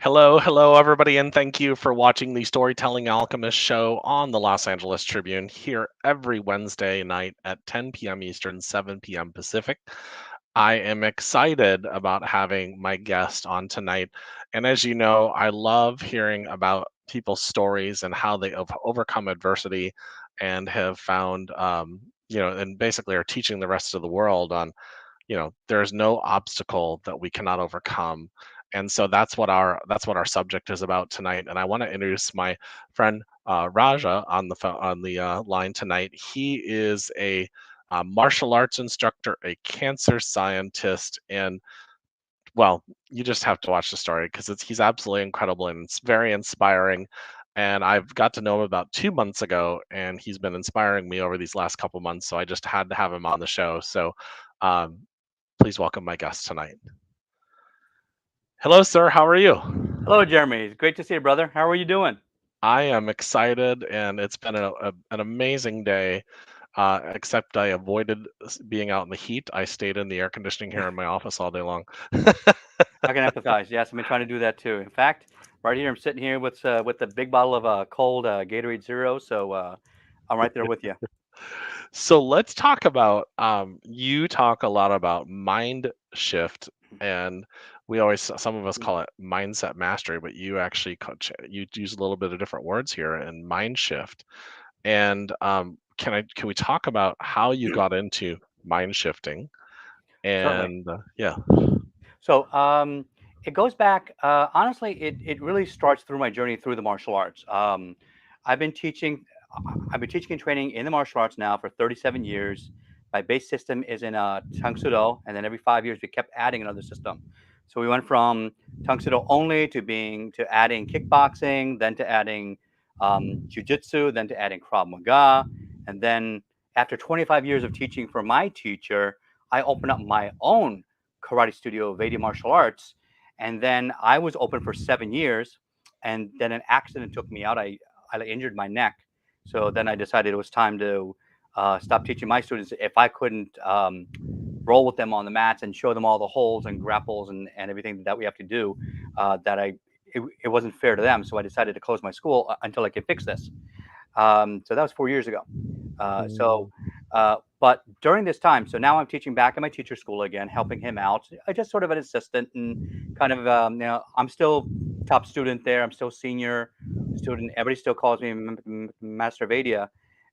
Hello, everybody, and thank you for watching the Storytelling Alchemist show on the Los Angeles Tribune here every Wednesday night at 10 p.m. Eastern, 7 p.m. Pacific. I am excited about having my guest on tonight. And as you know, I love hearing about people's stories and how they have overcome adversity and have found, and basically are teaching the rest of the world on there's no obstacle that we cannot overcome. And so that's what our subject is about tonight. And I want to introduce my friend Raja on the line tonight. He is a martial arts instructor, a cancer scientist, and well, you just have to watch the story because he's absolutely incredible and it's very inspiring. And I've got to know him about 2 months ago, and he's been inspiring me over these last couple months. So I just had to have him on the show. So um, please welcome my guest tonight. Hello, sir. How are you? Hello, Jeremy. It's great to see you, brother. How are you doing? I am excited, and it's been an amazing day. Except I avoided being out in the heat. I stayed in the air conditioning here in my office all day long. I can empathize. Yes, I've been trying to do that too. In fact, right here, I'm sitting here with the big bottle of cold Gatorade Zero. So I'm right there with you. So let's talk about you talk a lot about mind shift, and we always some of us call it mindset mastery, but you actually you use a little bit of different words here and mind shift. And can we talk about how you got into mind shifting? Certainly. And yeah. So it goes back. Honestly, it really starts through my journey through the martial arts. I've been teaching. I've been teaching and training in the martial arts now for 37 years. My base system is in Tang Soo Do, and then every 5 years we kept adding another system. So we went from Tang Soo Do only to adding kickboxing, then to adding jujitsu, then to adding Krav Maga, and then after 25 years of teaching for my teacher, I opened up my own karate studio, Vaidya Martial Arts, and then I was open for 7 years, and then an accident took me out. I injured my neck, so then I decided it was time to stop teaching my students if I couldn't roll with them on the mats and show them all the holds and grapples and everything that we have to do. It wasn't fair to them, so I decided to close my school until I could fix this. So that was 4 years ago. Mm. But during this time, so now I'm teaching back in my teacher school again, helping him out. I just sort of an assistant and kind of, I'm still top student there. I'm still senior student. Everybody still calls me Master Vaidya,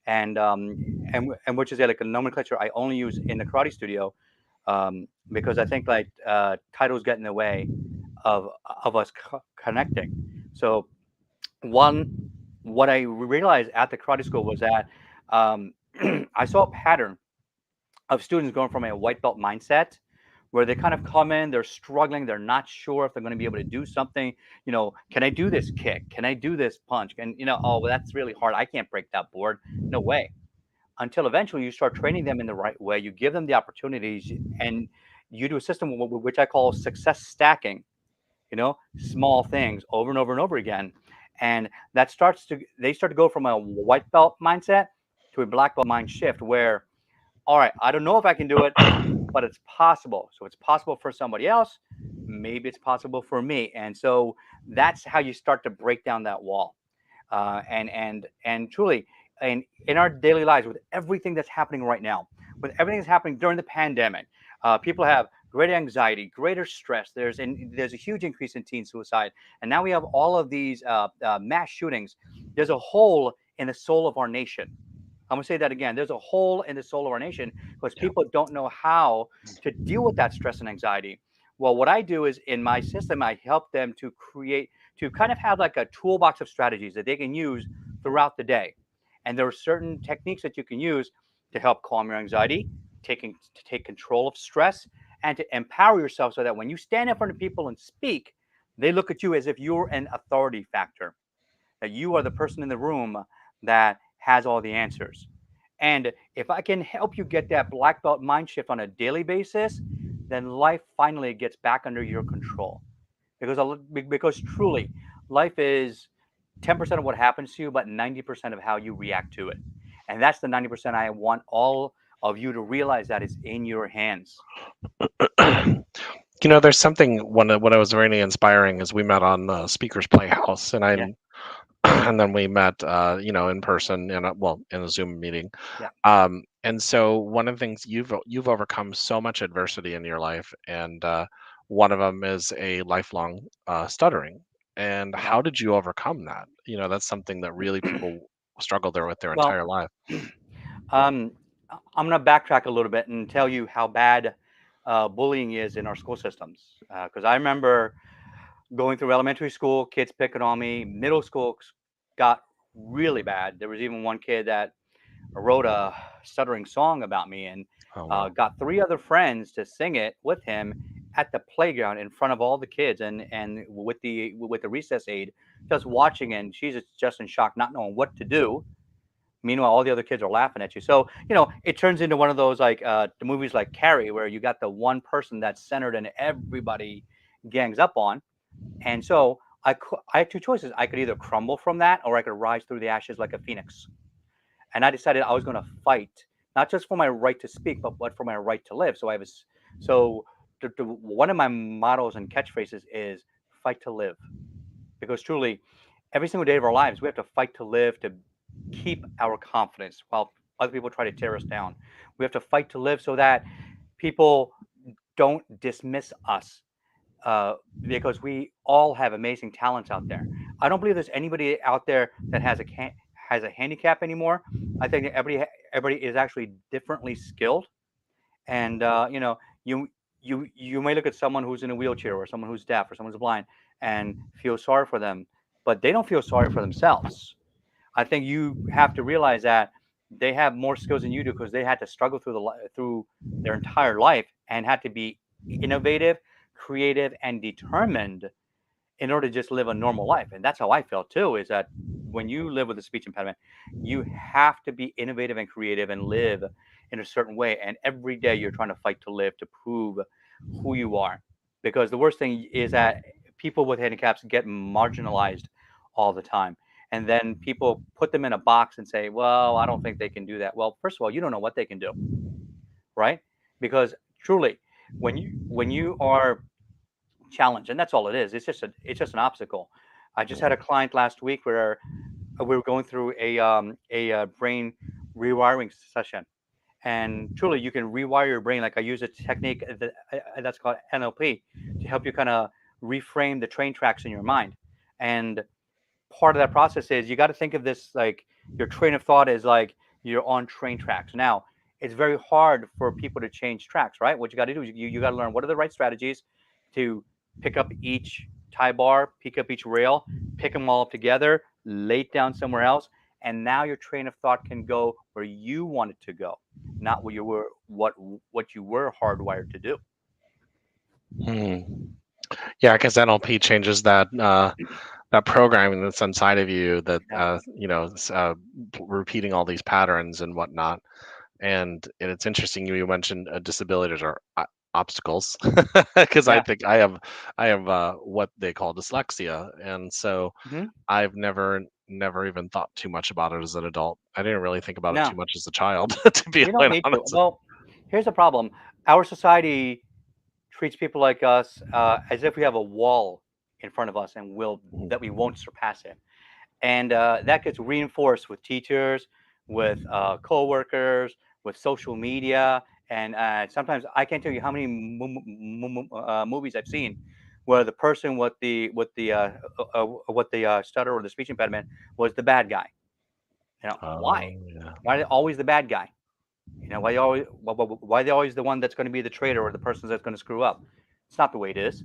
and which is like a nomenclature I only use in the karate studio, because I think like titles get in the way of us connecting. So one what I realized at the karate school was that um, I saw a pattern of students going from a white belt mindset where they kind of come in, they're struggling, they're not sure if they're going to be able to do something. Can I do this kick? Can I do this punch? And oh, well, that's really hard. I can't break that board. No way. Until eventually you start training them in the right way, you give them the opportunities, and you do a system which I call success stacking. Small things over and over and over again. And they start to go from a white belt mindset to a black belt mind shift where, all right, I don't know if I can do it, but it's possible. So it's possible for somebody else. Maybe it's possible for me. And so that's how you start to break down that wall. And truly, and in our daily lives, with everything that's happening right now, with everything that's happening during the pandemic, people have greater anxiety, greater stress. There's a huge increase in teen suicide, and now we have all of these mass shootings. There's a hole in the soul of our nation. I'm gonna say that again. There's a hole in the soul of our nation because Yeah. people don't know how to deal with that stress and anxiety. Well, what I do is in my system, I help them to kind of have like a toolbox of strategies that they can use throughout the day. And there are certain techniques that you can use to help calm your anxiety, to take control of stress, and to empower yourself so that when you stand in front of people and speak, they look at you as if you're an authority factor, that you are the person in the room that has all the answers. And if I can help you get that black belt mind shift on a daily basis, then life finally gets back under your control. Because truly, life is 10% of what happens to you, but 90% of how you react to it. And that's the 90% I want all of you to realize that is in your hands. There's something when I was really inspiring is we met on Speakers Playhouse, and Yeah, and then we met, in person in a Zoom meeting. yeah, And so one of the things you've overcome so much adversity in your life, and one of them is a lifelong stuttering. And yeah. how did you overcome that? That's something that really people struggle there with their Well, entire life. um, I'm going to backtrack a little bit and tell you how bad bullying is in our school systems. Because I remember going through elementary school, kids picking on me. Middle school got really bad. There was even one kid that wrote a stuttering song about me and Oh wow. got three other friends to sing it with him at the playground in front of all the kids and with the recess aide just watching, and she's just in shock, not knowing what to do. Meanwhile, all the other kids are laughing at you. So, it turns into one of those like the movies like Carrie, where you got the one person that's centered and everybody gangs up on. And so I had two choices. I could either crumble from that or I could rise through the ashes like a phoenix. And I decided I was going to fight, not just for my right to speak, but for my right to live. So I was, so one of my mottos and catchphrases is fight to live, because truly, every single day of our lives, we have to fight to live, to keep our confidence while other people try to tear us down. We have to fight to live so that people don't dismiss us, because we all have amazing talents out there. I don't believe there's anybody out there that has a handicap anymore. I think that everybody is actually differently skilled, and you may look at someone who's in a wheelchair or someone who's deaf or someone who's blind and feel sorry for them, but they don't feel sorry for themselves. I think you have to realize that they have more skills than you do because they had to struggle through their entire life and had to be innovative, creative, and determined in order to just live a normal life. And that's how I felt too, is that when you live with a speech impediment, you have to be innovative and creative and live in a certain way. And every day you're trying to fight to live, to prove who you are. Because the worst thing is that people with handicaps get marginalized all the time. And then people put them in a box and say, well, I don't think they can do that. Well, first of all, you don't know what they can do, right? Because truly, when you are challenged, and that's all it is. It's just an obstacle. I just had a client last week where we were going through a brain rewiring session, and truly, you can rewire your brain. Like I use a technique that's called NLP to help you kind of reframe the train tracks in your mind. And part of that process is you got to think of this like your train of thought is like you're on train tracks. Now, it's very hard for people to change tracks, right? What you got to do is you got to learn what are the right strategies to pick up each tie bar, pick up each rail, pick them all up together, lay it down somewhere else, and now your train of thought can go where you want it to go, not what you were hardwired to do. Hmm. Yeah, because NLP changes that programming that's inside of you that Yeah, repeating all these patterns and whatnot. And it's interesting you mentioned disabilities or obstacles, because I yeah. think I have what they call dyslexia, and so Hmm. I've never even thought too much about it as an adult. I didn't really think about it too No, much as a child, to be you don't quite need to. honest. Well, here's the problem: our society treats people like us as if we have a wall in front of us and will Mhm. that we won't surpass it. And that gets reinforced with teachers, with coworkers, with social media, and sometimes I can't tell you how many movies I've seen where the person with the stutter or the speech impediment was the bad guy. Why? Oh yeah. Why are they always the bad guy? Why they always why they always the one that's going to be the traitor or the person that's going to screw up? It's not the way it is.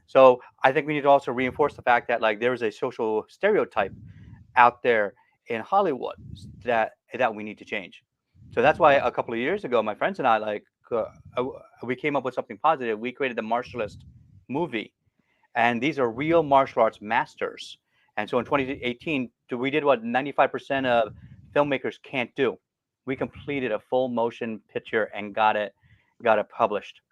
So I think we need to also reinforce the fact that like there is a social stereotype out there in Hollywood that we need to change. So that's why a couple of years ago, my friends and I we came up with something positive. We created the Martialist movie, and these are real martial arts masters. And so in 2018, we did what 95% of filmmakers can't do. We completed a full motion picture and got it published,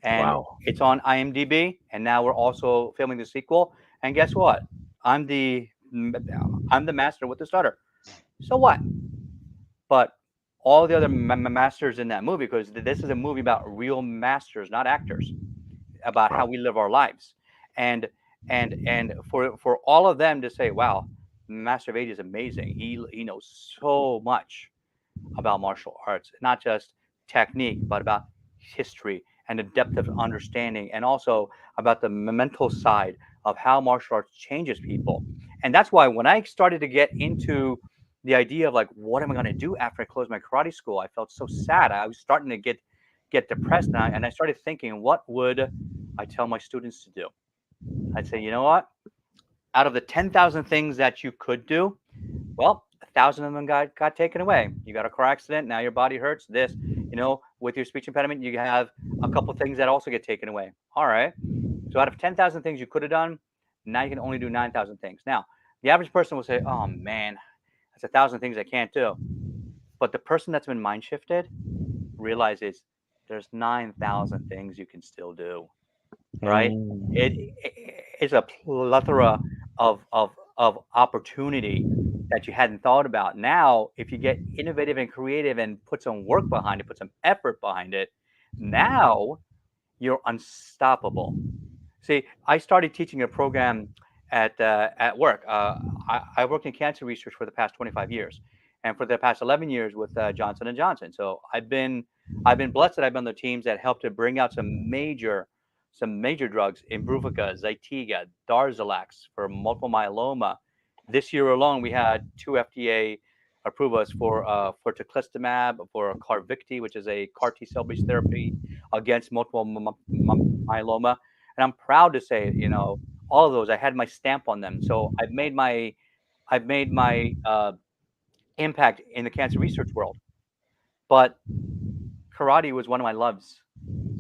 and Wow. it's on IMDb. And now we're also filming the sequel. And guess what? I'm the I'm the master with the stutter. So what? But all the other masters in that movie, because this is a movie about real masters, not actors. about how Wow. we live our lives. And for all of them to say, wow, Master Vaidya is amazing. He knows so much about martial arts, not just technique, but about history and the depth of understanding, and also about the mental side of how martial arts changes people. And that's why when I started to get into the idea of like, what am I going to do after I close my karate school, I felt so sad. I was starting to get depressed, and I started thinking, what would I tell my students to do? I'd say, you know what? Out of the 10,000 things that you could do, well, 1,000 of them got taken away. You got a car accident, now your body hurts. This, with your speech impediment, you have a couple things that also get taken away. All right. So out of 10,000 things you could have done, now you can only do 9,000 things. Now, the average person will say, "Oh man, that's 1,000 things I can't do." But the person that's been mind shifted realizes there's 9,000 things you can still do, right? It, Mm. it's a plethora of opportunity that you hadn't thought about. Now, if you get innovative and creative and put some work behind it, put some effort behind it, now you're unstoppable. See, I started teaching a program at work. I worked in cancer research for the past 25 years, and for the past 11 years with Johnson and Johnson. So I've been blessed that I've been on the teams that helped to bring out some major drugs, Imbruvica, Zytiga, Darzalex for multiple myeloma. This year alone, we had two FDA approvals for teclistamab, for Carvicti, which is a CAR T cell based therapy against multiple myeloma. And I'm proud to say, all of those, I had my stamp on them. So I've made my impact in the cancer research world. But karate was one of my loves.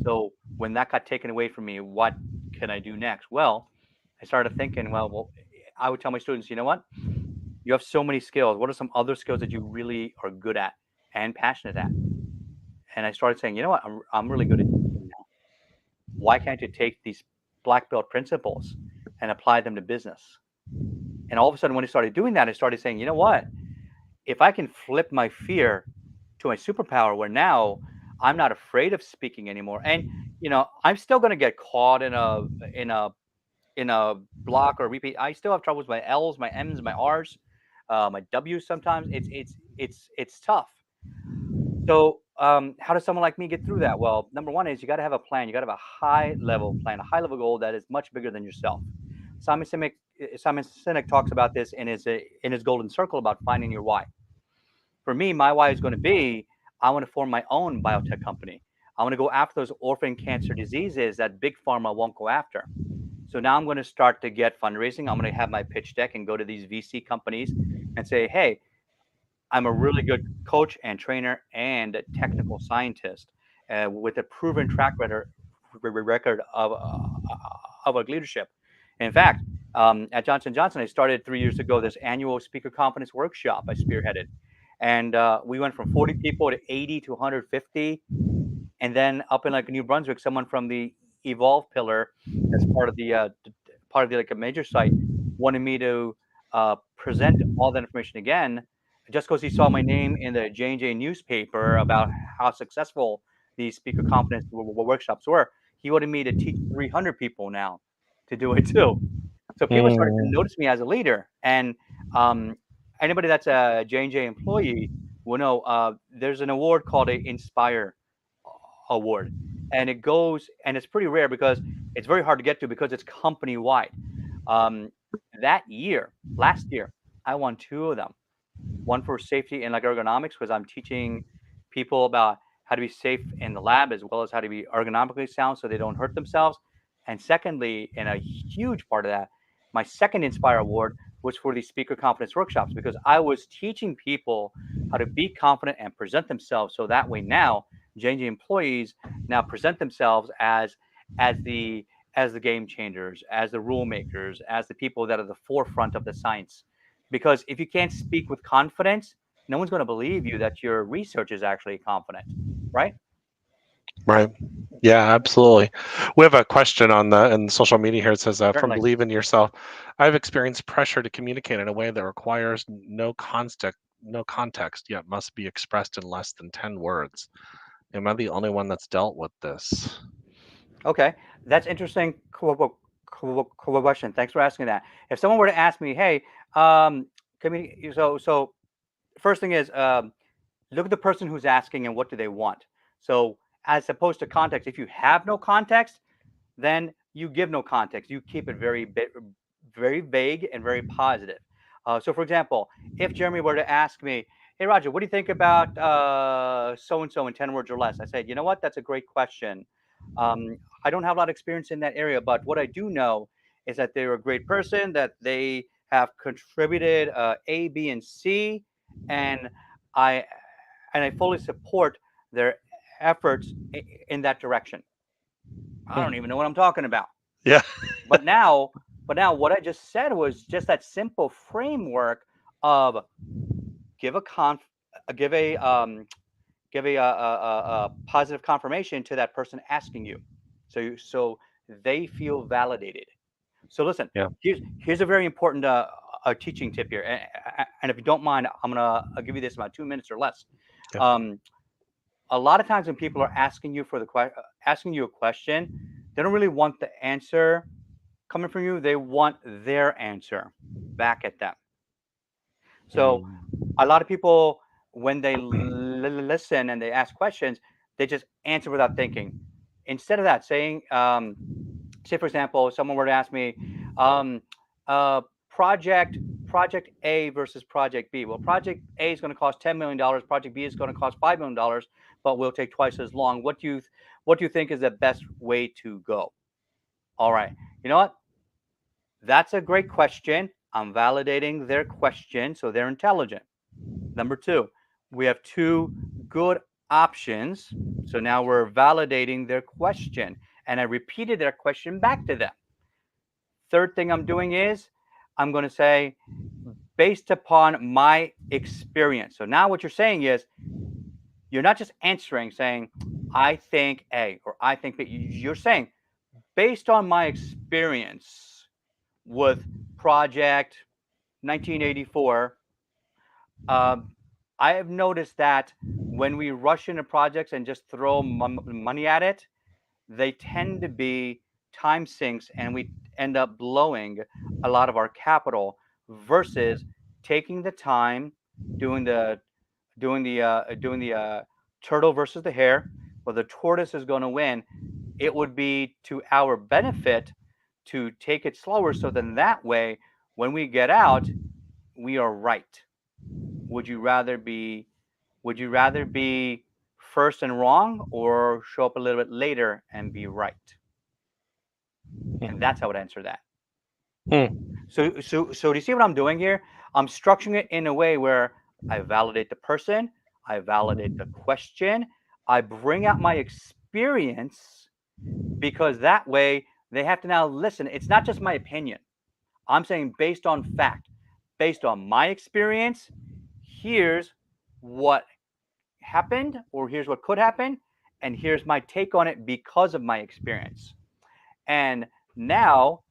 So when that got taken away from me, what can I do next? Well, I started thinking, well, I would tell my students, you know what? You have so many skills. What are some other skills that you really are good at and passionate at? And I started saying, you know what? I'm really good at teaching now. Why can't you take these black belt principles and apply them to business? And all of a sudden, when I started doing that, I started saying, you know what? If I can flip my fear to my superpower, where now I'm not afraid of speaking anymore, and I'm still going to get caught in a in a block or repeat. I still have trouble with my L's, my M's, my R's, my W's. Sometimes it's tough. So, how does someone like me get through that? Well, number one is you got to have a plan. You got to have a high level plan, a high level goal that is much bigger than yourself. Simon Sinek talks about this in his golden circle about finding your why. For me, my why is going to be I want to form my own biotech company. I want to go after those orphan cancer diseases that big pharma won't go after. So now I'm going to start to get fundraising. I'm going to have my pitch deck and go to these VC companies and say, hey, I'm a really good coach and trainer and technical scientist with a proven track record of leadership. In fact, at Johnson Johnson, I started 3 years ago this annual speaker confidence workshop I spearheaded, and we went from 40 people to 80 to 150, and then up in like New Brunswick, someone from the Evolve pillar, as part of the like a major site, wanted me to present all that information again, just because he saw my name in the J&J newspaper about how successful these speaker confidence workshops were. He wanted me to teach 300 people now to do it too. So people started to Mm. notice me as a leader, and um, anybody that's a J&J employee will know there's an award called a Inspire Award, and it's pretty rare because it's very hard to get to because it's company wide. Um, last year, I won two of them. One for safety and like ergonomics, because I'm teaching people about how to be safe in the lab as well as how to be ergonomically sound so they don't hurt themselves. And secondly, and a huge part of that, my second Inspire Award was for these speaker confidence workshops because I was teaching people how to be confident and present themselves. So that way now J&J employees now present themselves as the as the game changers, as the rule makers, as the people that are the forefront of the science. Because if you can't speak with confidence, no one's going to believe you that your research is actually confident, right? Right. Yeah, absolutely. We have a question on the in social media here. It says, "From Certainly. Believe in Yourself, I've experienced pressure to communicate in a way that requires no context, yet must be expressed in less than 10 words. Am I the only one that's dealt with this?" Okay, that's interesting question. Thanks for asking that. If someone were to ask me, hey, so first thing is, look at the person who's asking and what do they want. So as opposed to context, if you have no context, then you give no context. You keep it very vague and very positive. So, for example, if Jeremy were to ask me, "Hey, Roger, what do you think about so and so in 10 words or less?" I said, "You know what? That's a great question. I don't have a lot of experience in that area, but what I do know is that they're a great person, that they have contributed A, B, and C, and I I fully support their efforts in that direction." I don't Hmm. even know what I'm talking about. Yeah. But now, what I just said was just that simple framework of give a conf, give a positive confirmation to that person asking you, so they feel validated. So listen, Yeah. here's a very important teaching tip here, and if you don't mind, I'll give you this in about 2 minutes or less. Yeah. Um, a lot of times when people are asking you asking you a question, they don't really want the answer coming from you. They want their answer back at them. So Mm. a lot of people, when they listen and they ask questions, they just answer without thinking. Instead of that, saying, say for example, someone were to ask me, um, uh, project project A versus project B. Well, project A is going to cost $10 million. Project B is going to cost $5 million, but will take twice as long. What do you think is the best way to go? All right, you know what? That's a great question. I'm validating their question, so they're intelligent. Number two, we have two good options. So now we're validating their question. And I repeated their question back to them. Third thing I'm doing is I'm going to say, based upon my experience. So now what you're saying is, you're not just answering saying, I think A or I think B. You're saying, based on my experience with project 1984, um, I have noticed that when we rush into projects and just throw money at it, they tend to be time sinks, and we end up blowing a lot of our capital versus taking the time, doing the doing the turtle versus the hare. Well, the tortoise is going to win. It would be to our benefit to take it slower, so then that way, when we get out, we are right. Would you rather be would you rather be first and wrong, or show up a little bit later and be right? And that's how I would answer that. Hmm. So do you see what I'm doing here? I'm structuring it in a way where I validate the person, I validate the question, I bring out my experience, because that way they have to now listen. It's not just my opinion. I'm saying, based on fact, based on my experience, here's what happened, or here's what could happen, and here's my take on it because of my experience. And now,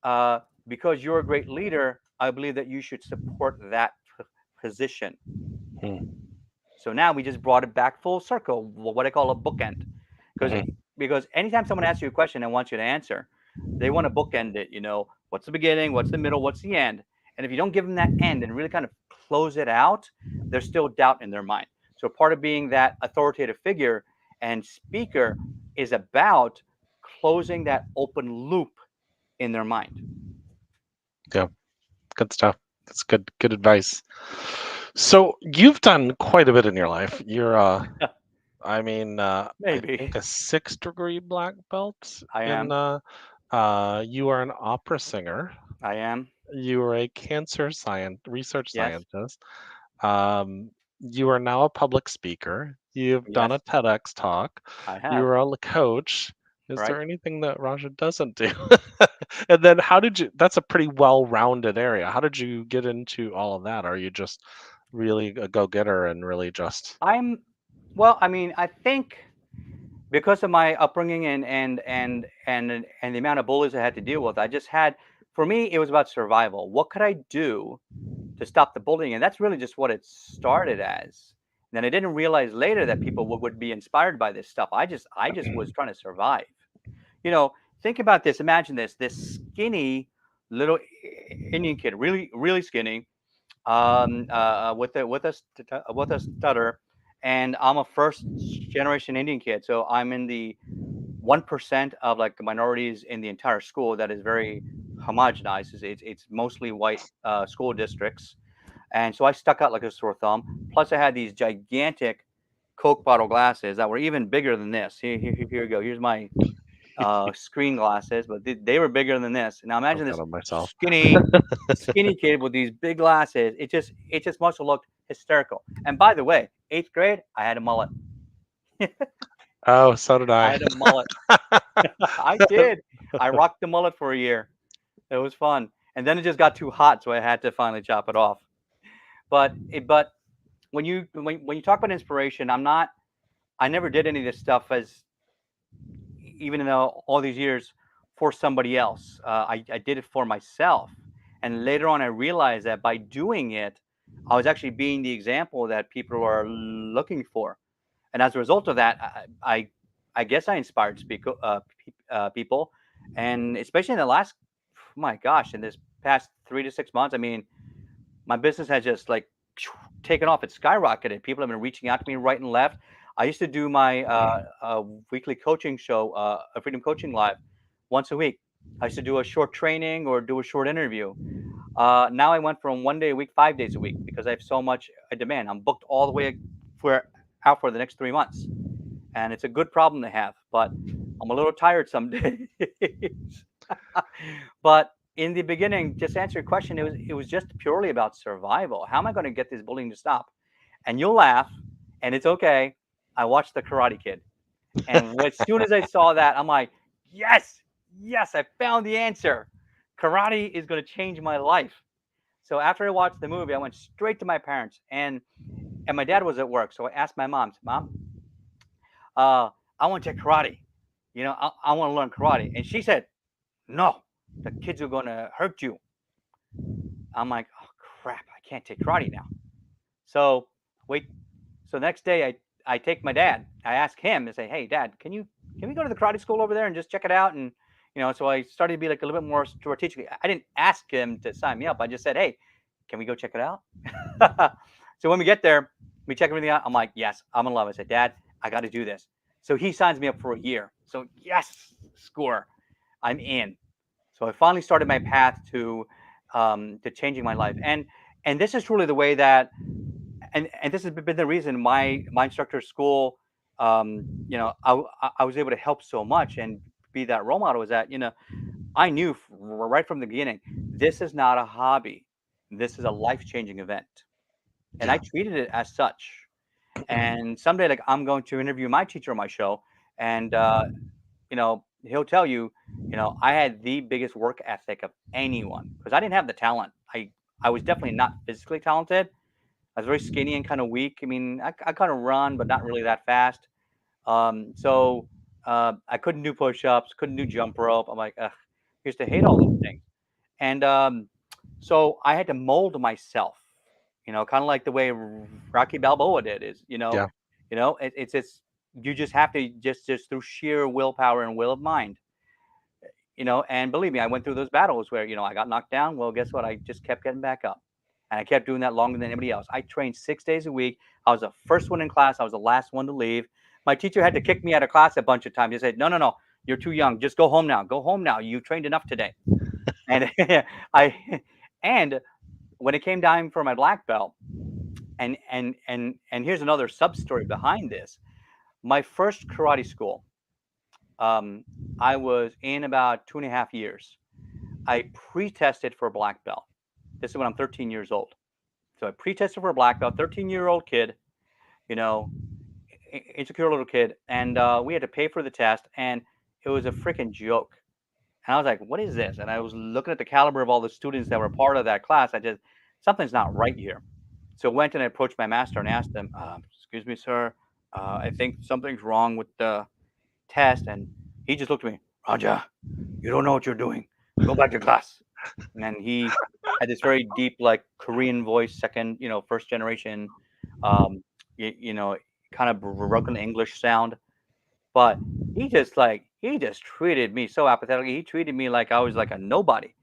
uh, because you're a great leader, I believe that you should support that position. Hmm. So now we just brought it back full circle, what I call a bookend. Because Mhm. because anytime someone asks you a question and wants you to answer, they want to bookend it. What's the beginning, what's the middle, what's the end? And if you don't give them that end and really kind of close it out, there's still doubt in their mind. So part of being that authoritative figure and speaker is about closing that open loop in their mind. Yeah. Good stuff. That's good advice. So you've done quite a bit in your life. You're I Maybe think a 6th-degree black belt I in am. you are an opera singer. I am. You are a cancer research Yes. scientist. You are now a public speaker. You've done Yes, a TEDx talk. I You have. are a coach. Is Right. there anything that Raja doesn't do? And then how did you, that's a pretty well-rounded area. How did you get into all of that? Are you just really a go-getter and really just I'm well, I mean, I think because of my upbringing and the amount of bullies I had to deal with, I just had for me it was about survival. What could I do to stop the bullying? And that's really just what it started as. And then I didn't realize later that people would be inspired by this stuff. I just was trying to survive. Think about this. Imagine this skinny little Indian kid, really, really skinny, with a stutter, and I'm a first generation Indian kid, so I'm in the 1% of like minorities in the entire school that is very homogenized. It's mostly white school districts, and so I stuck out like a sore thumb. Plus, I had these gigantic Coke bottle glasses that were even bigger than this. Here we go. Here's my screen glasses, but they were bigger than this. Now I've imagine got this them myself. skinny kid with these big glasses. It just must have looked hysterical. And by the way, 8th grade, I had a mullet. Oh, so did I I. had a mullet. I did. I rocked the mullet for a year. It was fun. And then it just got too hot, so I had to finally chop it off. But when you talk about inspiration, I never did any of this stuff as even though all these years for somebody else. I did it for myself. And later on, I realized that by doing it, I was actually being the example that people are looking for. And as a result of that, I guess I inspired people. And especially in the last, my gosh, in this past 3 to 6 months, I mean, my business has just like taken off. It's skyrocketed. People have been reaching out to me right and left. I used to do my weekly coaching show, a Freedom Coaching Live, once a week. I used to do a short training or do a short interview. Now I went from 1 day a week, 5 days a week because I have so much demand. I'm booked all the way out for the next 3 months, and it's a good problem to have. But I'm a little tired some days. But in the beginning, just to answer your question, it was just purely about survival. How am I going to get this bullying to stop? And you'll laugh, and it's okay. I watched The Karate Kid, and as soon as I saw that, I'm like, yes, yes, I found the answer. Karate is going to change my life. So after I watched the movie, I went straight to my parents, and my dad was at work, so I asked my mom, "Mom, I want to take karate. I want to learn karate." And she said, "No, the kids are going to hurt you." I'm like, "Oh crap, I can't take karate now." So wait, so the next day I take my dad. I ask him to say, "Hey, Dad, can we go to the karate school over there and just check it out?" And so I started to be like a little bit more strategic. I didn't ask him to sign me up. I just said, "Hey, can we go check it out?" So when we get there, we check everything out. I'm like, "Yes, I'm in love." I said, "Dad, I got to do this." So he signs me up for a year. So yes, score, I'm in. So I finally started my path to changing my life, and this is truly the way that, and this has been the reason my instructor school, I was able to help so much and be that role model. Is that I knew right from the beginning, this is not a hobby, this is a life changing event, and I Yeah. treated it as such. And someday, like, I'm going to interview my teacher on my show, and he'll tell you, I had the biggest work ethic of anyone because I didn't have the talent. I was definitely not physically talented. I was very skinny and kind of weak. I mean, I kind of run, but not really that fast. So I couldn't do push-ups, couldn't do jump rope. I'm like, ugh, I used to hate all those things. And so I had to mold myself, kind of like the way Rocky Balboa did. Yeah. It's you just have to just through sheer willpower and will of mind. And believe me, I went through those battles where I got knocked down. Well, guess what? I just kept getting back up, and I kept doing that longer than anybody else. I trained 6 days a week. I was the first one in class. I was the last one to leave. My teacher had to kick me out of class a bunch of times. He said, "No, no, no, you're too young. Just go home now. Go home now. You trained enough today." And I and when it came time for my black belt, and here's another sub story behind this. My first karate school, I was in about 2.5 years. I pre-tested for a black belt. This is when I'm 13 years old. So I pre-tested for a black belt, 13-year-old kid, you know, insecure little kid, and we had to pay for the test, and it was a freaking joke. And I was like, "What is this?" And I was looking at the caliber of all the students that were part of that class. Something's not right here. So I went and I approached my master and asked him, "Excuse me, sir, I think something's wrong with the test." And he just looked at me, "Raja, you don't know what you're doing. Go back to class." And then he had this very deep, like Korean voice, first generation, um, you, you know, kind of broken English sound. But he just he just treated me so apathetically. He treated me like I was like a nobody.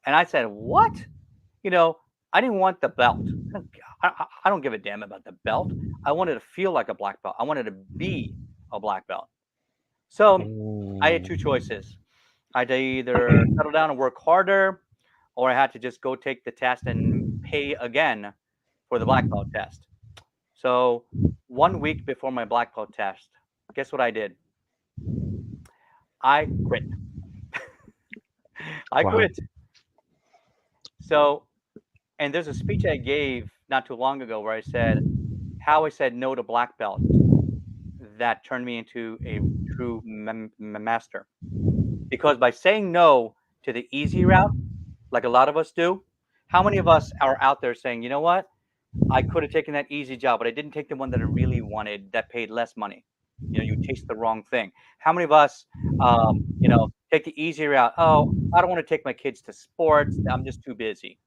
And I said, "What? You know, I didn't want the belt. I don't give a damn about the belt. I wanted to feel like a black belt. I wanted to be a black belt." So I had two Mm. choices. I had to either settle down and work harder, or I had to just go take the test and pay again for the black belt test. So 1 week before my black belt test, guess what I did? I quit. I Wow. quit. So, and there's a speech I gave not too long ago where I said how I said no to black belt that turned me into a true master. Because by saying no to the easy route, like a lot of us do, how many of us are out there saying, you know what? I could have taken that easy job, but I didn't take the one that I really wanted that paid less money. You know, you chased the wrong thing. How many of us, take the easy route? Oh, I don't want to take my kids to sports. I'm just too busy.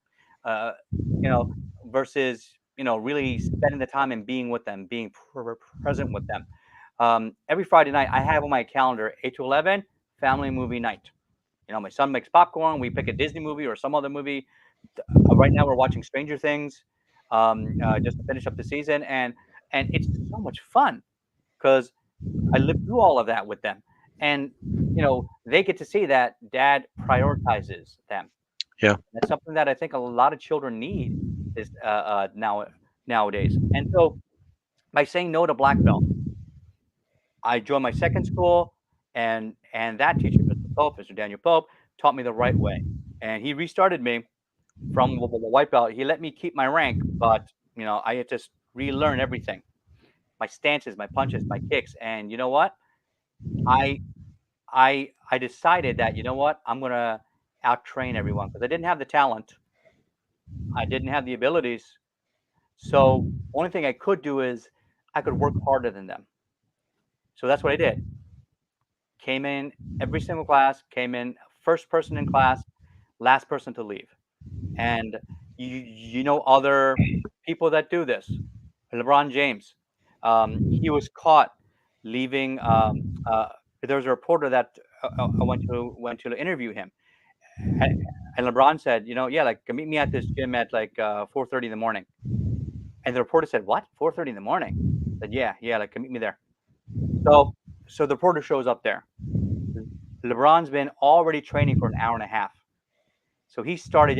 Uh, you know, versus really spending the time and being with them, being present with them. Every Friday night, I have on my calendar 8 to 11 family movie night. My son makes popcorn. We pick a Disney movie or some other movie. Right now, we're watching Stranger Things, just to finish up the season, and it's so much fun because I lived through all of that with them, and they get to see that Dad prioritizes them. Yeah. That's something that I think a lot of children need is nowadays. And so, by saying no to black belt, I joined my second school, and that teacher, Mr. Pope, Mr. Daniel Pope, taught me the right way, and he restarted me from the white belt. He let me keep my rank, but I had to relearn everything, my stances, my punches, my kicks, and you know what? I I decided that I'm gonna out train everyone because I didn't have the talent, I didn't have the abilities, so only thing I could do is I could work harder than them. So that's what I did. Came in every single class, came in first person in class, last person to leave. And other people that do this. LeBron James, he was caught leaving. There was a reporter that I went to interview him, and, and LeBron said, yeah, like meet me at this gym at like 4:30 in the morning. And the reporter said, what? 4:30 in the morning? I said, yeah, like meet me there. So so the reporter shows up there. LeBron's been already training for an hour and a half. So he started,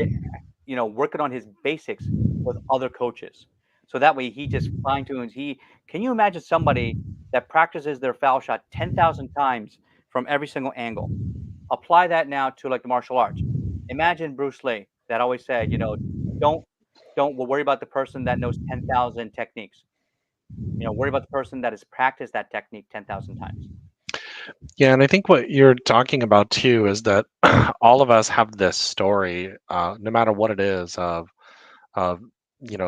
working on his basics with other coaches. So that way he just fine tunes. Can you imagine somebody that practices their foul shot 10,000 times from every single angle? Apply that now to like the martial arts. Imagine Bruce Lee that always said, don't don't worry about the person that knows 10,000 techniques. Worry about the person that has practiced that technique 10,000 times. Yeah, and I think what you're talking about too is that all of us have this story, no matter what it is, of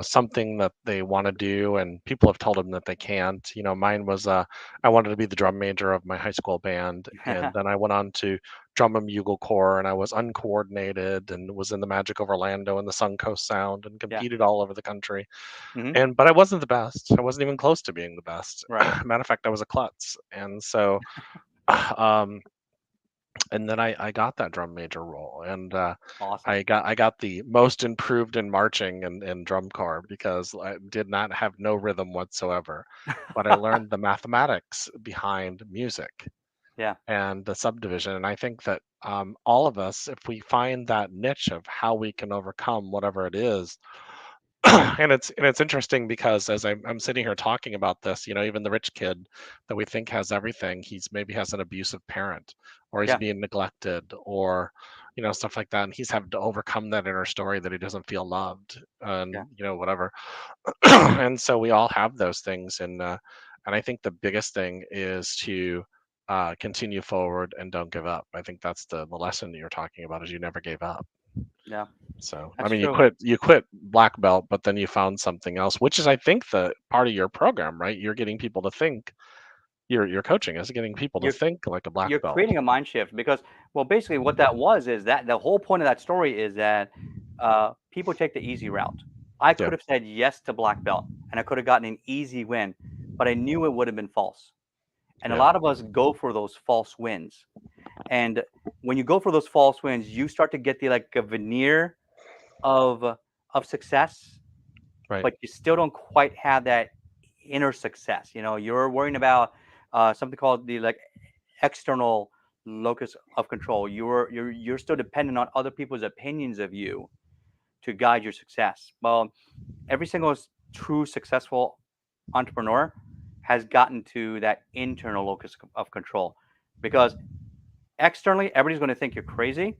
something that they want to do, and people have told them that they can't. Mine was I wanted to be the drum major of my high school band, and then I went on to drum and bugle corps, and I was uncoordinated and was in the Magic of Orlando and the Suncoast Sound and Yeah. competed all over the country. Hmm. But I wasn't the best. I wasn't even close to being the best. Right. Matter of fact, I was a klutz, and so. Um, and then I got that drum major role, and Awesome. I got the most improved in marching and drum corps because I did not have no rhythm whatsoever, but I learned the mathematics behind music Yeah. and the subdivision. And I think that all of us, if we find that niche of how we can overcome whatever it is, and it's interesting because as I'm sitting here talking about this, even the rich kid that we think has everything, he's maybe has an abusive parent, or he's Yeah. being neglected, or stuff like that, and he's having to overcome that inner story that he doesn't feel loved, Yeah. and whatever. And so we all have those things, and I think the biggest thing is to continue forward and don't give up. I think that's the lesson that you're talking about, is you never gave up. Yeah. So, I That's mean, you true. quit black belt, but then you found something else, which is, I think, the part of your program, right? You're getting people to think. Your coaching is getting people to You're think like a black you're belt. creating a mind shift because, well, basically what that was is that the whole point of that story is that people take the easy route. I Yeah, could have said yes to black belt and I could have gotten an easy win, but I knew it would have been false. And a Yeah. lot of us go for those false wins. And when you go for those false wins, you start to get the like a veneer of success, Right. but you still don't quite have that inner success. You know, you're worrying about something called the like external locus of control. You're still dependent on other people's opinions of you to guide your success. Well, every single true successful entrepreneur has gotten to that internal locus of control, because externally everybody's going to think you're crazy,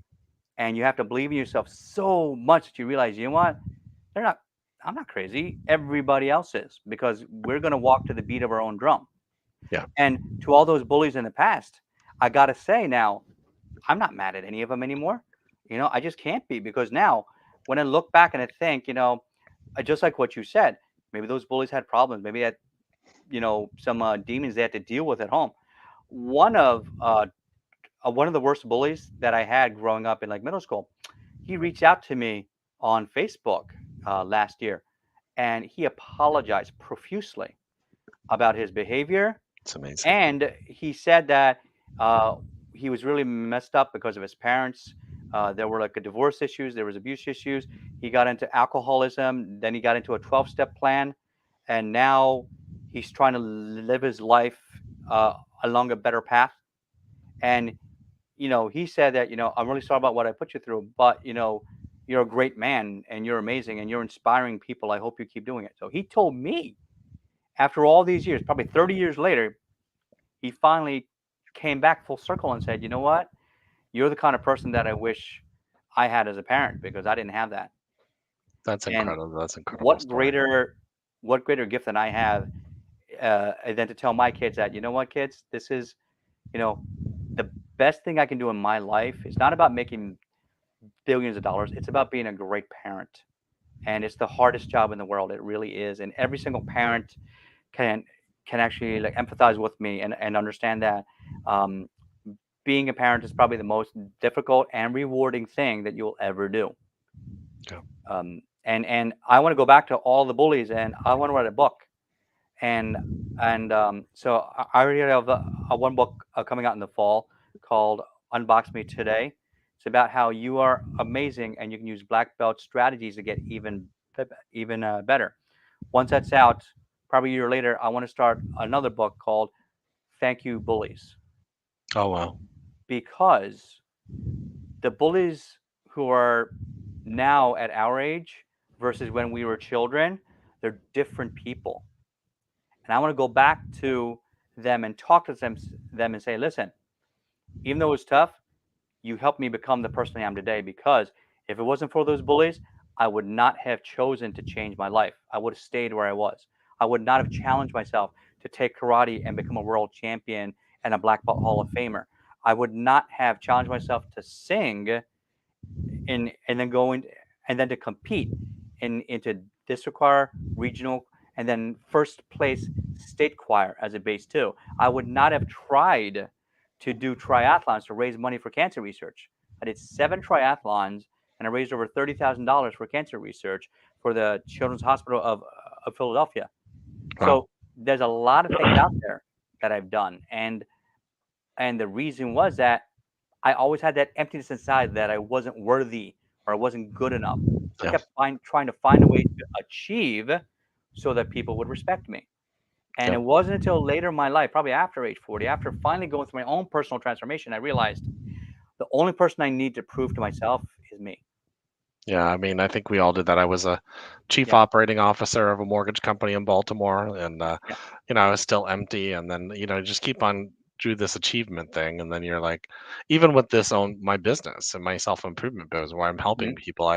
and you have to believe in yourself so much that you realize, you know what, they're not, I'm not crazy, everybody else is, because we're going to walk to the beat of our own drum. Yeah. And to all those bullies in the past, I got to say now, I'm not mad at any of them anymore. You know, I just can't be, because now when I look back and I think, you know, just like what you said, maybe those bullies had problems. Maybe they had, you know, some demons they had to deal with at home. One of one of the worst bullies that I had growing up in like middle school, he reached out to me on Facebook last year, and he apologized profusely about his behavior. It's amazing. And he said that uh, he was really messed up because of his parents. There were like a divorce issues, there was abuse issues. He got into alcoholism, then he got into a 12-step plan, and now he's trying to live his life along a better path. And you know, he said that, you know, I'm really sorry about what I put you through, but you know, you're a great man and you're amazing and you're inspiring people. I hope you keep doing it. So he told me, after all these years, probably 30 years later, he finally came back full circle and said, "You know what? You're the kind of person that I wish I had as a parent, because I didn't have that." That's And incredible. That's an incredible what story. greater, what greater gift than I have than to tell my kids that, you know what, kids, this is, you know, the best thing I can do in my life. It's not about making billions of dollars. It's about being a great parent, and it's the hardest job in the world. It really is. And every single parent can actually like empathize with me and understand that um, being a parent is probably the most difficult and rewarding thing that you'll ever do. Yeah. And I want to go back to all the bullies, and I want to write a book. And so I already have one book coming out in the fall called Unbox Me Today. It's about how you are amazing and you can use black belt strategies to get even better. Once that's out, probably a year later, I want to start another book called Thank You Bullies, Oh wow. because the bullies who are now at our age versus when we were children, they're different people. And I want to go back to them and talk to them and say, listen, even though it's tough, you helped me become the person I am today. Because if it wasn't for those bullies, I would not have chosen to change my life. I would have stayed where I was. I would not have challenged myself to take karate and become a world champion and a black belt Hall of Famer. I would not have challenged myself to sing and then go in and then to compete into district choir, regional, and then first place state choir as a base too. I would not have tried to do triathlons to raise money for cancer research. I did 7 triathlons and I raised over $30,000 for cancer research for the Children's Hospital of Philadelphia. Wow. So there's a lot of things out there that I've done, and the reason was that I always had that emptiness inside that I wasn't worthy or I wasn't good enough. So I Yeah. kept trying to find a way to achieve so that people would respect me. And Yeah. it wasn't until later in my life, probably after age 40, after finally going through my own personal transformation, I realized the only person I need to prove to myself is me. Yeah, I mean, I think we all did that. I was a chief Yeah, operating officer of a mortgage company in Baltimore, and yeah, I was still empty. And then, just keep on do this achievement thing, and then you're like, even with this own my business and my self improvement business, where I'm helping hmm people,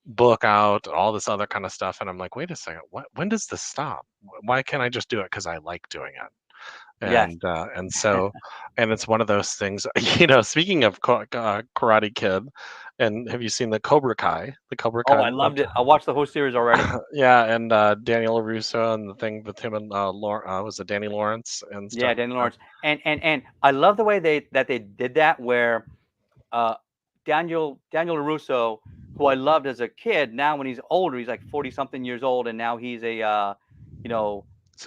book out all this other kind of stuff, and I'm like, wait a second, what? When does this stop? Why can't I just do it because I like doing it? yes. And so, and it's one of those things. Speaking of Karate Kid, and have you seen the Cobra Oh, Kai? I loved it. I watched the whole series already. Yeah, and Daniel Russo and the thing with him and was it Danny Lawrence and Yeah, stuff. Danny Lawrence, and I love the way they did that, where uh, Daniel Russo, who I loved as a kid, now when he's older, he's like 40 something years old, and now he's a you know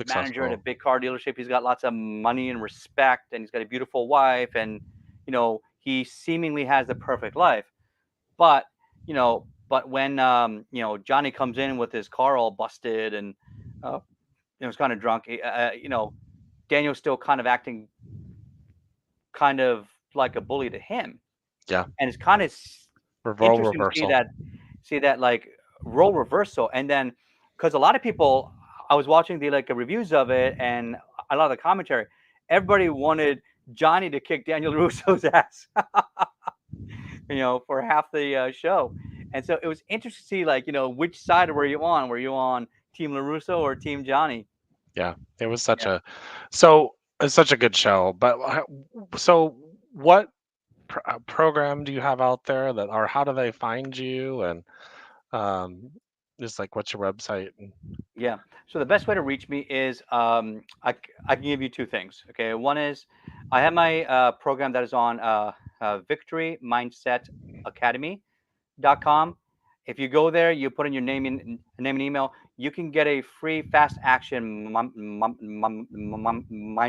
manager at a Successful. big car dealership. He's got lots of money and respect, and he's got a beautiful wife, and he seemingly has the perfect life. But but when Johnny comes in with his car all busted and he's kind of drunk, Daniel's still kind of acting kind of like a bully to him, Yeah. and it's kind of Role interesting to see reversal. that like role reversal. And then because a lot of people, I was watching the like reviews of it and a lot of the commentary, everybody wanted Johnny to kick Daniel Russo's ass, for half the show. And so it was interesting to see, like, which side were you on? Were you on Team LaRusso or Team Johnny? Yeah. It was such Yeah. a so it's such a good show. But so what program do you have out there that, or how do they find you? And um, just like what's your website? And, Yeah. So the best way to reach me is I can give you two things. Okay. One is I have my program that is on Victory Mindset Academy.com. If you go there, you put in your name and email, you can get a free fast action mind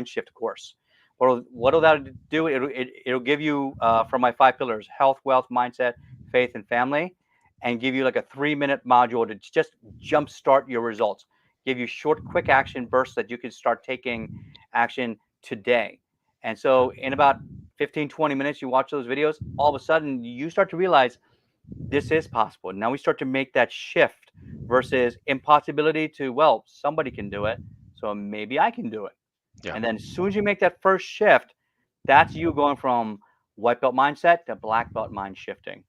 shift course. What'll that do? It'll give you from my five pillars: health, wealth, mindset, faith, and family, and give you like a 3-minute module to just jumpstart your results. Give you short, quick action bursts that you can start taking action today. And so in about 15, 20 minutes, you watch those videos, all of a sudden you start to realize this is possible. Now we start to make that shift versus impossibility to, well, somebody can do it, so maybe I can do it. yeah. And then as soon as you make that first shift, that's you going from white belt mindset to black belt mind shifting.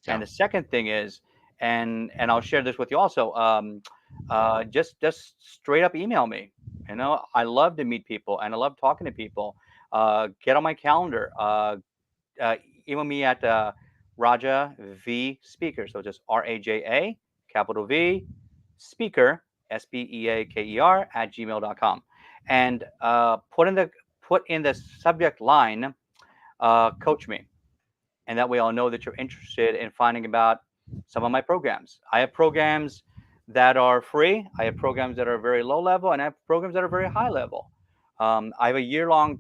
Yeah. And the second thing is, and I'll share this with you also. Just straight up email me. I love to meet people and I love talking to people. Get on my calendar. Uh, Email me at Raja V Speaker. So just RAJA capital V Speaker SPEAKER at gmail.com, and put in the subject line, coach me, and that way I'll know that you're interested in finding about some of my programs. I have programs that are free. I have programs that are very low level, and I have programs that are very high level. I have a year long,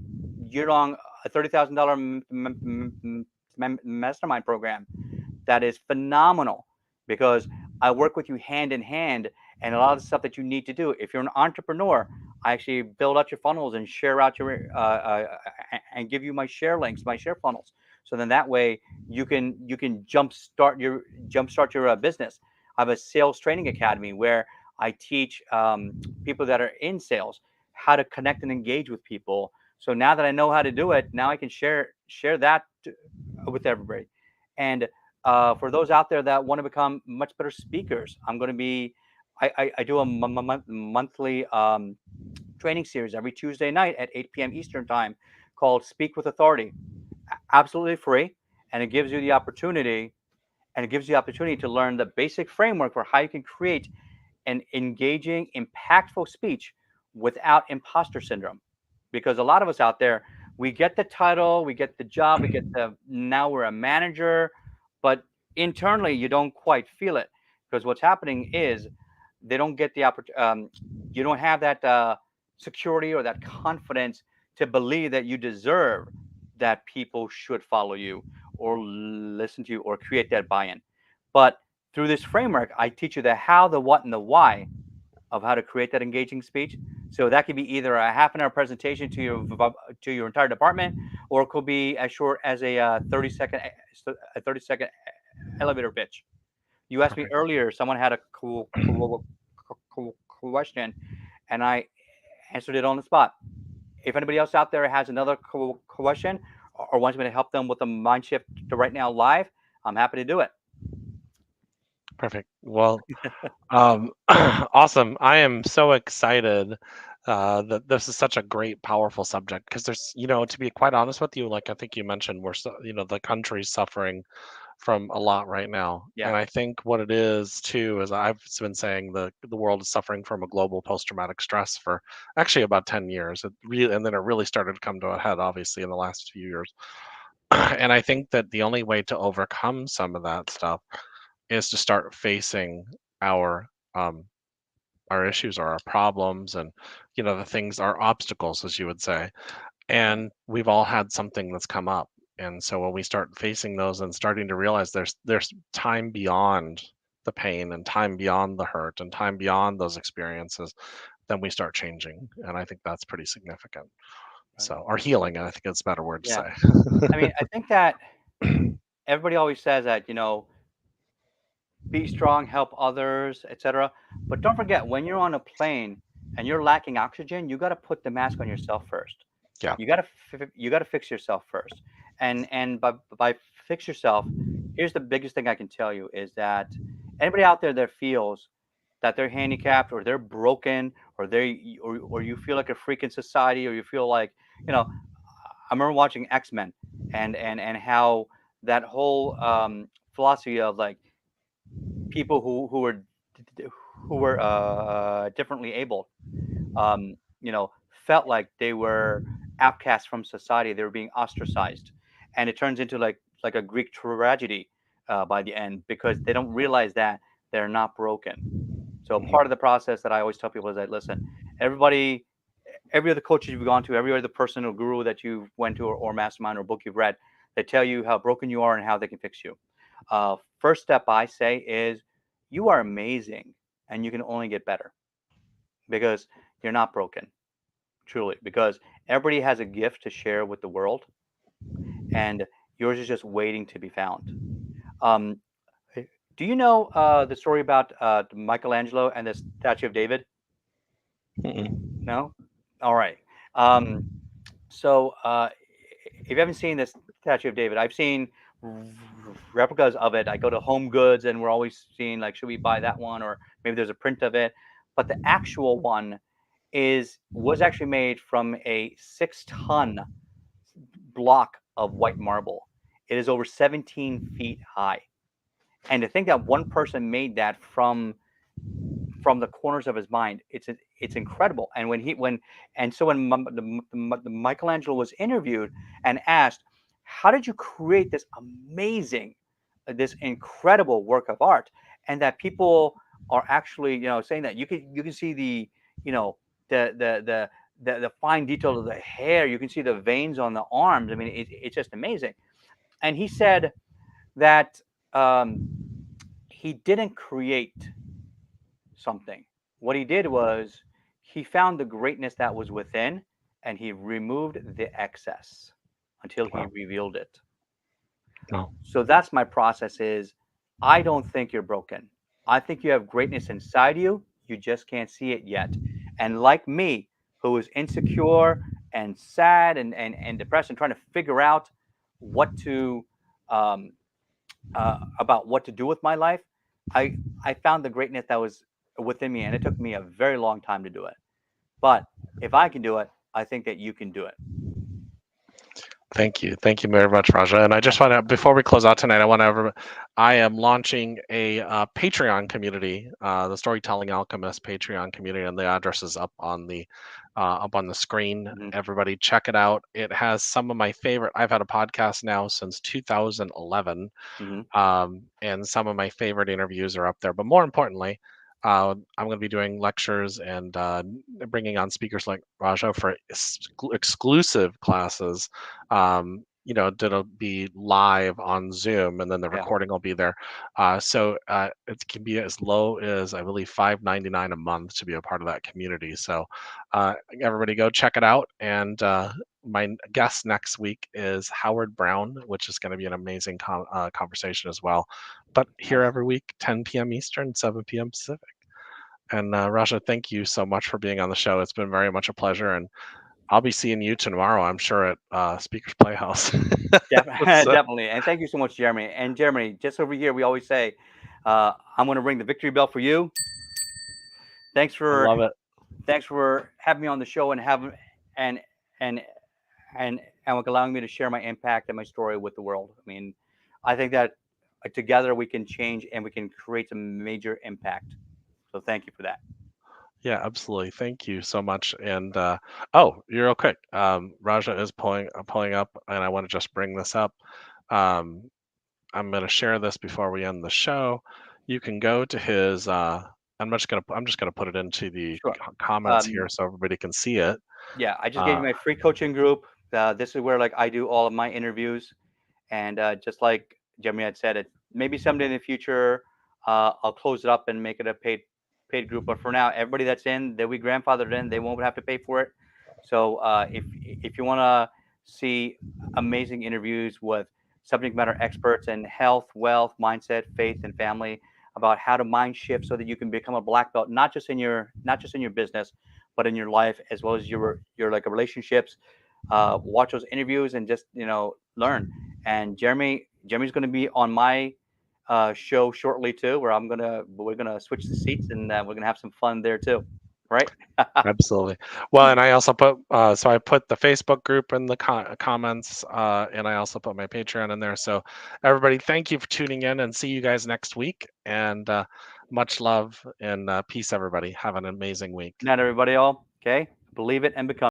$30,000 mastermind program that is phenomenal because I work with you hand in hand, and a lot of the stuff that you need to do. If you're an entrepreneur, I actually build out your funnels and share out your and give you my share links, my share funnels. So then that way you can jumpstart your business. I have a sales training academy where I teach people that are in sales how to connect and engage with people. So now that I know how to do it, now I can share that with everybody. And for those out there that want to become much better speakers, I do a monthly training series every Tuesday night at 8 p.m. Eastern time called Speak with Authority. Absolutely free, and it gives you the opportunity to learn the basic framework for how you can create an engaging, impactful speech without imposter syndrome. Because a lot of us out there, we get the title, we get the job, now we're a manager, but internally you don't quite feel it because what's happening is they don't get the opportunity. You don't have that security or that confidence to believe that you deserve that people should follow you or listen to you or create that buy-in. But through this framework, I teach you the how, the what, and the why of how to create that engaging speech. So that could be either a half an hour presentation to your entire department, or it could be as short as a 30-second elevator pitch. You asked me Perfect. earlier. Someone had a cool question, and I answered it on the spot. If anybody else out there has another cool question or wants me to help them with a mind shift to right now live, I'm happy to do it. Perfect. Well, awesome. I am so excited that this is such a great, powerful subject because there's, to be quite honest with you, like I think you mentioned, the country's suffering from a lot right now. Yeah. And I think what it is too is I've been saying the world is suffering from a global post-traumatic stress for actually about 10 years. And then it really started to come to a head, obviously, in the last few years. And I think that the only way to overcome some of that stuff is to start facing our um, our issues or our problems, and the things, our obstacles, as you would say. Right. And we've all had something that's come up. And so when we start facing those and starting to realize there's time beyond the pain and time beyond the hurt and time beyond those experiences, then we start changing. And I think that's pretty significant. Right. So, or healing, I think it's a better word to Yeah. say. I mean, I think that everybody always says that, be strong, help others, etc. But don't forget, when you're on a plane and you're lacking oxygen, you got to put the mask on yourself first. Yeah. You got to fix yourself first. And by fix yourself, here's the biggest thing I can tell you is that anybody out there that feels that they're handicapped or they're broken or you feel like a freak in society or you feel like, I remember watching X-Men and how that whole philosophy of like people who were differently abled, um, felt like they were outcasts from society. They were being ostracized, and it turns into like a Greek tragedy by the end because they don't realize that they're not broken. So part of Mhm. the process that I always tell people is that listen, everybody, every other coach you've gone to, every other person or guru that you went to or mastermind or book you've read, they tell you how broken you are and how they can fix you. First step I say is you are amazing and you can only get better because you're not broken, truly, because everybody has a gift to share with the world and yours is just waiting to be found. Um, do you know the story about Michelangelo and the Statue of David? Mm-mm. No? All right. Um, So, if you haven't seen this Statue of David, I've seen replicas of it. I go to Home Goods, and we're always seeing like, should we buy that one, or maybe there's a print of it. But the actual one was actually made from a 6-ton block of white marble. It is over 17 feet high, and to think that one person made that from the corners of his mind. It's incredible. And when Michelangelo was interviewed and asked, "How did you create this amazing, this incredible work of art?" and that people are actually saying that you can see the you know the fine detail of the hair. You can see the veins on the arms. I mean, it's just amazing. And he said that um, he didn't create something. What he did was he found the greatness that was within and he removed the excess until he Wow. revealed it. No. So that's my process is I don't think you're broken. I think you have greatness inside you. You just can't see it yet. And like me, who is insecure and sad and depressed and trying to figure out what to um, about what to do with my life, I found the greatness that was within me, and it took me a very long time to do it. But if I can do it, I think that you can do it. Thank you. Thank you very much, Raja. And I just want to, before we close out tonight, I am launching a Patreon community, the Storytelling Alchemist Patreon community, and the address is up on the screen. Hmm. Everybody check it out. It has some of my favorite, I've had a podcast now since 2011, Hmm. and some of my favorite interviews are up there. But more importantly, I'm going to be doing lectures and bringing on speakers like Raja for exclusive classes. That'll be live on Zoom, and then the Yeah, recording will be there. So it can be as low as I believe $5.99 a month to be a part of that community. So everybody go check it out. And my guest next week is Howard Brown, which is going to be an amazing conversation as well. But here nice. every week, 10 p.m. Eastern, 7 p.m. Pacific. And Raja, thank you so much for being on the show. It's been very much a pleasure. And I'll be seeing you tomorrow, I'm sure, at Speakers Playhouse. So, Definitely. And thank you so much, Jeremy. And Jeremy, just over here, we always say, I'm going to ring the victory bell for you. Thanks I for love it. thanks for having me on the show and having and and and allowing me to share my impact and my story with the world. I mean, I think that together we can change and we can create some major impact. So thank you for that. Yeah, absolutely. Thank you so much. And oh, you're real quick. Raja is pulling up, and I want to just bring this up. Um, I'm going to share this before we end the show. You can go to his I'm just gonna put it into the Sure. comments here so everybody can see it. Yeah, I just gave you Uh, my free coaching group. This is where like I do all of my interviews, and just like Jeremy had said, it maybe someday in the future I'll close it up and make it a paid group. But for now, everybody that's in, they'll be grandfathered in. They won't have to pay for it. So if you want to see amazing interviews with subject matter experts in health, wealth, mindset, faith, and family about how to mind shift so that you can become a black belt, not just in your business, but in your life as well as your like relationships. Watch those interviews and just learn. And Jeremy's going to be on my show shortly too, where we're gonna switch the seats and we're gonna have some fun there too, right? Absolutely. Well, and I also put so I put the Facebook group in the comments, and I also put my Patreon in there. So everybody, thank you for tuning in, and see you guys next week. And much love and peace, everybody. Have an amazing week. Not everybody, all okay. Believe it and become.